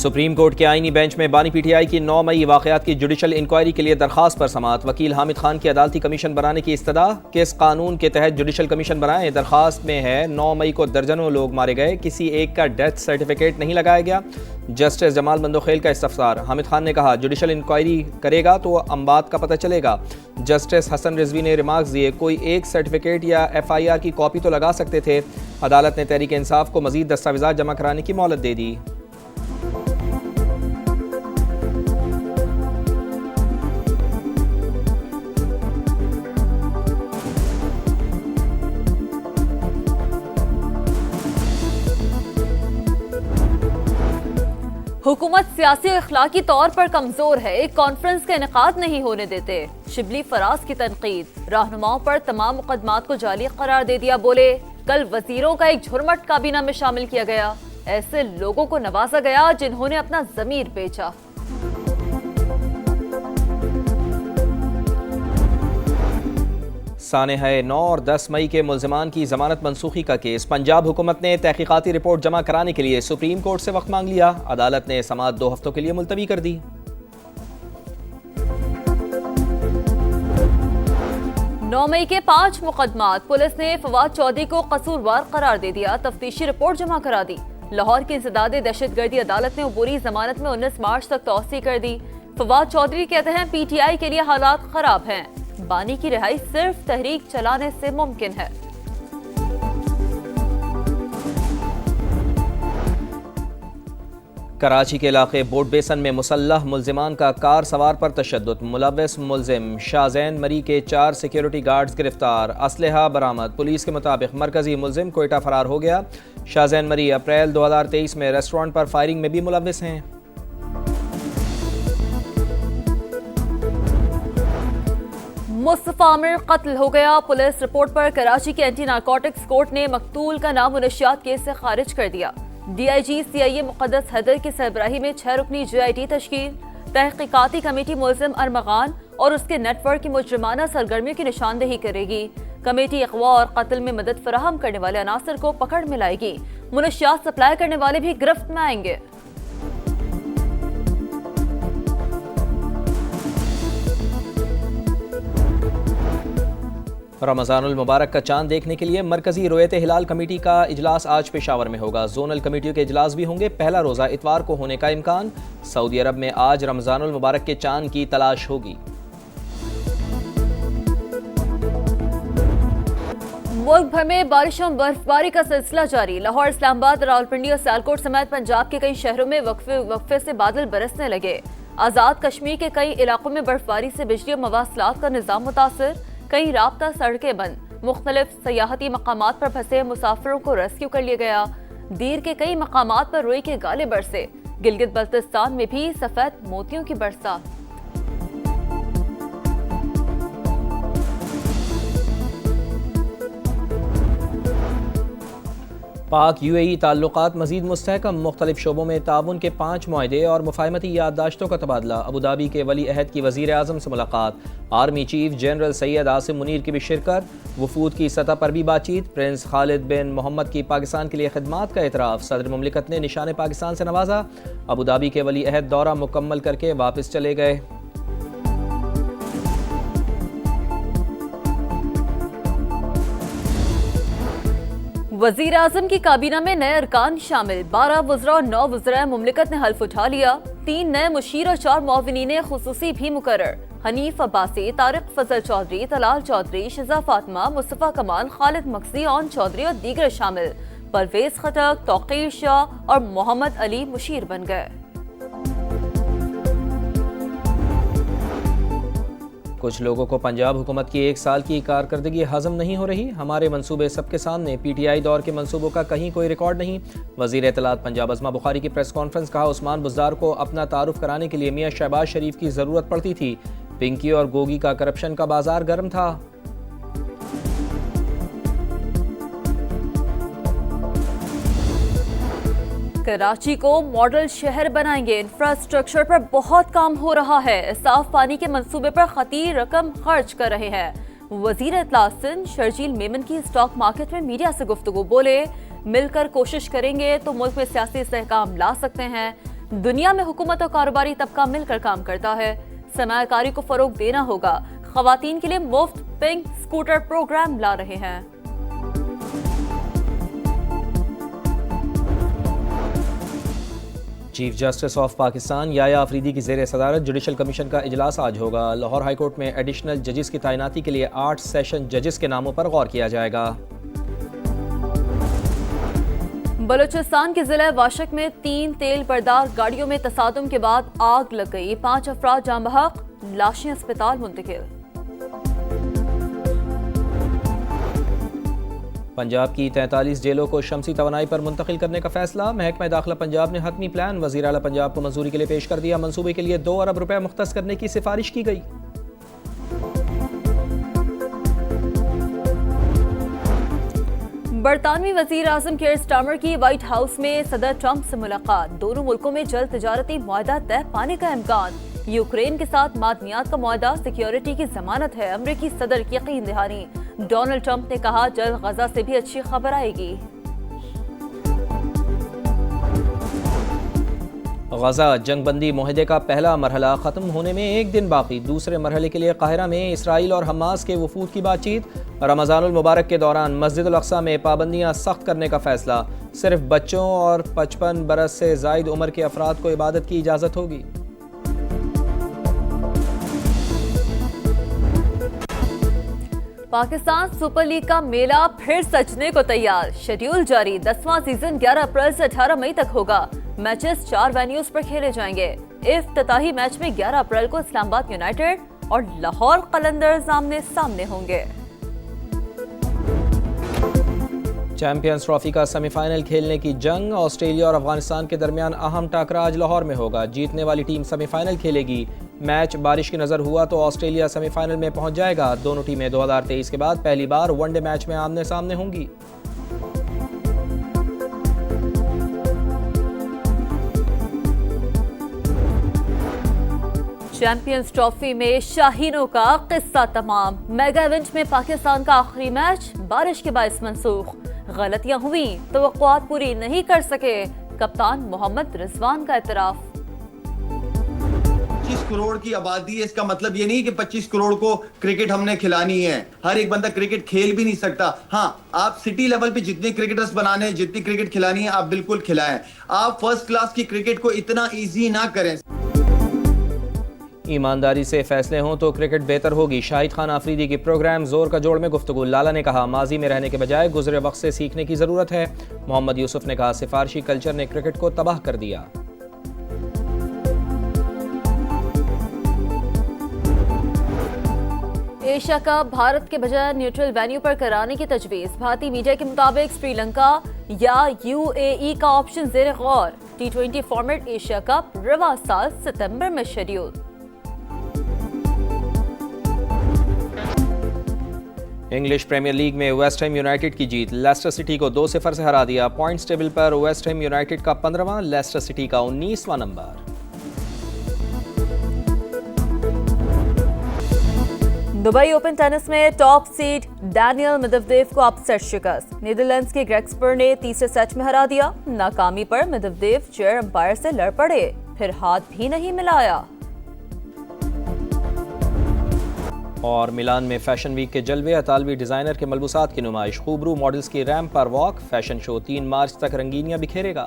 Supreme court के आईनी bench में बानी पीटीआई की 9 मई वाक़यात की जुडिशल इंक्वायरी के लिए दरखास्त पर समाअत। वकील हामिद खान की अदालती कमीशन बनाने की इस्तदा। किस कानून के तहत जुडिशल कमीशन बनाएं? दरखास्त में है 9 मई को दर्जनों लोग मारे गए, किसी एक का डेथ सर्टिफिकेट नहीं लगाया गया। जस्टिस जमाल मंदोखेल का इस्तफसार। हामिद खान ने कहा जुडिशल इंक्वायरी करेगा तो अम्बात का पता चलेगा। जस्टिस हसन रिजवी ने रिमार्क्स दिए, कोई एक सर्टिफिकेट या FIR की कॉपी तो लगा सकते थे। अदालत ने तहरीक इंसाफ को मजीद दस्तावेजात जमा कराने की मोहलत दे दी। हुकूमत सियासी और इखलाकी तौर पर कमजोर है, एक कॉन्फ्रेंस का इनेकाद नहीं होने देते। शिबली फराज की तनकीद। रहनुमाओं पर तमाम मुकदमात को जाली करार दे दिया। बोले कल वजीरों का एक झुरमट काबीना में शामिल किया गया। ऐसे लोगों को नवाजा गया जिन्होंने अपना जमीर बेचा। सानहे 9 और 10 मई के मुल्ज़िमान की ज़मानत मनसूखी का केस। पंजाब हुकूमत ने तहकीकाती रिपोर्ट जमा कराने के लिए सुप्रीम कोर्ट से वक्त मांग लिया। अदालत ने समाअत 2 हफ्तों के लिए मुलतवी कर दी। 9 मई के 5 मुकदमात। पुलिस ने फवाद चौधरी को कसूरवार करार दे दिया। तफ्तीशी रिपोर्ट जमा करा दी। लाहौर की इंसदादे दहशतगर्दी अदालत ने अबूरी जमानत में 19 मार्च तक तौसी कर दी। फवाद चौधरी कहते हैं PTI के लिए हालात खराब हैं। बानी की रिहाई सिर्फ तहरीक चलाने से मुमकिन है। कराची के इलाके बोट बेसन में मुसल्लह मुल्जिमान का कार सवार पर तशद्दुद। मुलव्वस मुल्जिम शाहजैन मरी के 4 सिक्योरिटी गार्ड्स गिरफ्तार। असलहा बरामद। पुलिस के मुताबिक मरकजी मुल्जिम कोयटा फरार हो गया। शाहजैन मरी अप्रैल 2023 में रेस्टोरेंट पर फायरिंग में भी मुलव्वस हैं। मुस्तफा आमिर कत्ल हो गया। पुलिस रिपोर्ट पर कराची के एंटी नारकोटिक्स कोर्ट ने मकतूल का नाम मुनशियात केस से खारिज कर दिया। DIG CIA मुक़द्दस हैदर की सरबराही में 6 रुकनी JIT तश्कील। तहकीकाती कमेटी मुल्जिम अरमगान और उसके नेटवर्क की मुजरिमाना सरगर्मियों की निशानदेही करेगी। कमेटी अगवा और कत्ल में मदद फराहम करने वाले अनासर को पकड़ में लाएगी। मुनशियात सप्लाई करने वाले भी गिरफ्त में आएंगे। रमज़ानुल मुबारक का चांद देखने के लिए मरकजी रोयत हिलाल कमेटी का इजलास आज पेशावर में होगा। जोनल कमेटियों के इजलास भी होंगे। पहला रोज़ा इतवार को होने का इम्कान। सऊदी अरब में आज रमज़ानुल मुबारक के चांद की तलाश होगी। मुल्क भर में बारिशों बर्फबारी का सिलसिला जारी। लाहौर, इस्लामाबाद, रावलपिंडी और सियालकोट समेत पंजाब के कई शहरों में वक्फे से बादल बरसने लगे। आज़ाद कश्मीर के कई इलाकों में बर्फबारी से बिजली और मवासलात का निज़ाम मुतासर। कई राब्ता सड़कें बंद। मुख्तलिफ सयाहती मकामात पर फंसे मुसाफिरों को रेस्क्यू कर लिया गया। दीर के कई मकामात पर रुई के गाले बरसे। गिलगित बल्तिस्तान में भी सफेद मोतियों की बरसात। पाक UAE ताल्लुकात मजीद मुस्तहकम। मुख्तलिफ शोबों में ताउन के 5 मुआहदे और मुफाहमती याददाश्तों का तबादला। अबू धाबी के वली अहद की वज़ीर आज़म से मुलाकात। Army chief general Syed Asim Munir की भी शिरकत। वफूद की सतह पर भी बातचीत। प्रिंस खालिद बिन मोहम्मद की पाकिस्तान के लिए खिदमात का एतराफ़। सदर मुमलिकत ने निशान पाकिस्तान से नवाजा। अबू धाबी के वली अहद दौरा मुकम्मल करके वापस चले गए। वजीर आजम की काबीना में नए अरकान शामिल। 12 वज़रा और 9 वज़राए मुमलिकत ने हल्फ उठा लिया। 3 नए मुशीर और 4 मुआविनीन खुसूसी भी मुकर्रर। हनीफ अब्बासी, तारिक फजल चौधरी, तलाल चौधरी, शिजा फातिमा, मुस्तफा कमाल, खालिद मकसी, ओन चौधरी और दीगर शामिल। परवेज खटक, तौकीर शाह और मोहम्मद अली मुशीर बन गए। कुछ लोगों को पंजाब हुकूमत की 1 साल की कारकर्दगी हजम नहीं हो रही। हमारे मंसूबे सबके सामने। PTI दौर के मंसूबों का कहीं कोई रिकॉर्ड नहीं। वज़ीर इत्तलात पंजाब अज़मा बुखारी की प्रेस कॉन्फ्रेंस। कहा उस्मान बुज़दार को अपना तारुफ कराने के लिए मियाँ शहबाज शरीफ की ज़रूरत पड़ती थी। पिंकी और गोगी का करप्शन का बाजार गर्म था। कराची को मॉडल शहर बनाएंगे। इंफ्रास्ट्रक्चर पर बहुत काम हो रहा है। साफ पानी के मंसूबे पर खतीर रकम खर्च कर रहे हैं। वजीर इत्तलात सिंध शर्जील मेमन की स्टॉक मार्केट में मीडिया से गुफ्तगू। बोले मिलकर कोशिश करेंगे तो मुल्क में सियासी इस्तेहकाम ला सकते हैं। दुनिया में हुकूमत और कारोबारी तबका मिलकर काम करता है। सरमायाकारी को फरोग देना होगा। खवातीन के लिए मुफ्त पिंक स्कूटर प्रोग्राम ला रहे हैं। Chief justice of Pakistan Yahya Afridi की ज़ेर सदारत जुडिशल कमीशन का इजलास आज होगा। लाहौर हाई कोर्ट में एडिशनल जजेस की तैनाती के लिए 8 सेशन जजेस के नामों पर गौर किया जाएगा। बलूचिस्तान के जिला वाशक में 3 तेल बरदार गाड़ियों में तसादुम के बाद आग लग गई। 5 अफराद जाँ बहक, लाशें अस्पताल मुंतकिल। पंजाब की 43 जेलों को शमसी तवानाई पर मुंतकिल करने का फैसला। महकमा दाखिला पंजाब ने हतमी प्लान वज़ीर आला पंजाब को मंजूरी के लिए पेश कर दिया। मंसूबे के लिए 2 अरब रुपए मुख्तस करने की सिफारिश की गई। बरतानवी वजीर आजम केयर स्टार्मर की व्हाइट हाउस में सदर ट्रंप से मुलाकात। दोनों मुल्कों में जल्द तिजारती मुआहदा तय पाने का इम्कान। यूक्रेन के साथ मादनियात का मुआहदा सिक्योरिटी की जमानत है। अमरीकी सदर की यकीन दहानी। डोनाल्ड ट्रंप ने कहा जल्द गजा से भी अच्छी खबर आएगी। गजा जंगबंदी मुआहदे का पहला मरहला ख़त्म होने में 1 दिन बाकी। दूसरे मरहले के लिए काहिरा में इसराइल और हमास के वफूद की बातचीत। रमज़ानुल मुबारक के दौरान मस्जिदुल अक्सा में पाबंदियाँ सख्त करने का फैसला। सिर्फ बच्चों और 55 बरस से ज़ायद उम्र के अफराद को इबादत की इजाज़त होगी। पाकिस्तान सुपर लीग का मेला फिर सजने को तैयार। शेड्यूल जारी। 10वां सीजन 11 अप्रैल से 18 मई तक होगा। मैचेस 4 वेन्यूज पर खेले जाएंगे। इफ्तिताही मैच में 11 अप्रैल को इस्लामाबाद यूनाइटेड और लाहौर कलंदर्स आमने सामने होंगे। चैंपियंस ट्रॉफी का सेमीफाइनल खेलने की जंग। ऑस्ट्रेलिया और अफगानिस्तान के दरमियान अहम टकरा आज लाहौर में होगा। जीतने वाली टीम सेमीफाइनल खेलेगी। मैच बारिश की नज़र हुआ तो ऑस्ट्रेलिया सेमीफाइनल में पहुंच जाएगा। दोनों टीमें 2023 के बाद पहली बार वनडे मैच में आमने सामने होंगी। चैंपियंस ट्रॉफी में शाहीनों का किस्सा तमाम। मेगा इवेंट में पाकिस्तान का आखिरी मैच बारिश के बायस मंसूख। गलतियां हुई, तवक्कुआत पूरी नहीं कर सके। कप्तान मोहम्मद रिजवान का एतराफ। 25 करोड़ की आबादी है, इसका मतलब ये नहीं कि 25 करोड़ को क्रिकेट हमने खिलानी है। हर एक बंदा क्रिकेट खेल भी नहीं सकता। हाँ, आप सिटी लेवल पे जितने क्रिकेटर्स बनाने हैं, जितनी क्रिकेट खिलानी है, आप बिल्कुल खिलाएं। आप फर्स्ट क्लास की क्रिकेट को इतना इजी ना करें। ईमानदारी से फैसले हों तो क्रिकेट बेहतर होगी। शाहिद खान आफरीदी की प्रोग्राम जोर का जोड़ में गुफ्तगू। लाला ने कहा माजी में रहने के बजाय गुजरे वक्त से सीखने की ज़रूरत है। मोहम्मद यूसुफ ने कहा सिफारशी कल्चर ने क्रिकेट को तबाह कर दिया। एशिया कप भारत के बजाय न्यूट्रल वेन्यू पर कराने की तजवीज़। भारतीय मीडिया के मुताबिक श्रीलंका या UAE का ऑप्शन ज़ेर गौर। T20 फॉर्मेट एशिया कप रवा साल सितंबर में शेड्यूल। इंग्लिश प्रीमियर लीग में वेस्ट हैम यूनाइटेड की जीत। लेस्टर सिटी को 2-0 से हरा दिया। पॉइंट्स टेबल पर वेस्ट हैम यूनाइटेड का 15वां, लेस्टर सिटी का 19वां नंबर। दुबई ओपन टेनिस में टॉप सीड डैनियल मेदवेदेव को अपसेट शिकस्त। नीदरलैंड्स के ग्रेग्सपर ने तीसरे सेट में हरा दिया। नाकामी पर मेदवेदेव चेयर अंपायर से लड़ पड़े, फिर हाथ भी नहीं मिलाया। और मिलान में फैशन वीक के जलवे। अतालवी डिजाइनर के मलबूसात की नुमाइश। खूबरू मॉडल्स की रैंप पर वॉक। फैशन शो 3 मार्च तक रंगीनियां बिखेरेगा।